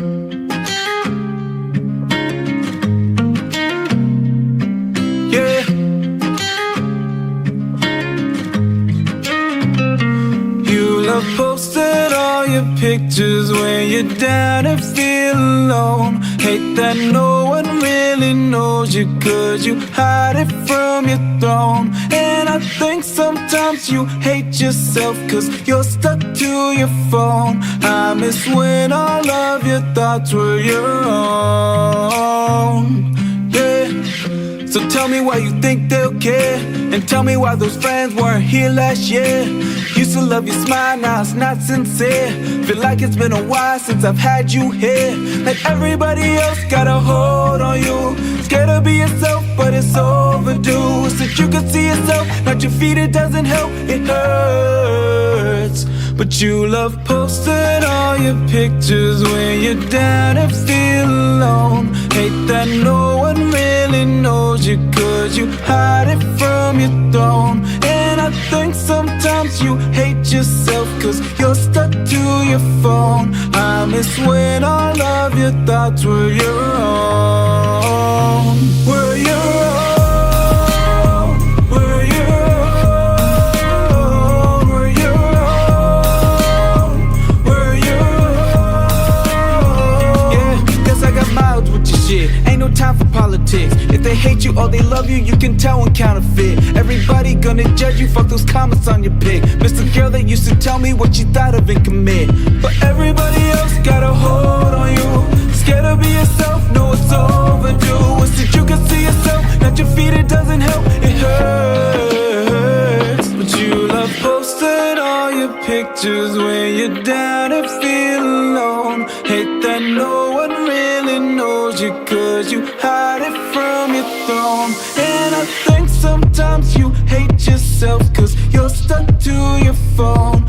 Yeah. You love posting all your pictures when you're down and feel alone. Hate that no one really knows you, 'cause you hide it from your throne. And I think sometimes you hate yourself 'cause you're stuck to your phone. I miss when all of your thoughts were your own. Yeah. So tell me why you think they'll care, and tell me why those friends weren't here last year. Used to love your smile, now it's not sincere. Feel like it's been a while since I've had you here. Like everybody else got a hold on you. Scared to be yourself, but it's overdue. Since you can see yourself, not your feet, it doesn't help, it hurts. But you love posting all your pictures when you're down and feel alone. Hate that no one really knows you, 'cause you hide it from your throne. And I think sometimes you hate yourself 'cause you're stuck to your phone. I miss when all of your thoughts were your own. Were your own. Ain't no time for politics. If they hate you or they love you, you can tell when counterfeit. Everybody gonna judge you, fuck those comments on your pic. Miss the girl that used to tell me what you thought of and commit. But everybody else got a hold on you. Scared to be yourself, know it's overdue. Since you can see yourself, not your feet, it doesn't help, it hurts. But you love posting all your pictures when you're down and feel alone. Hate that no one really knows you, 'cause you hide it from your throne. And I think sometimes you hate yourself 'cause you're stuck to your phone.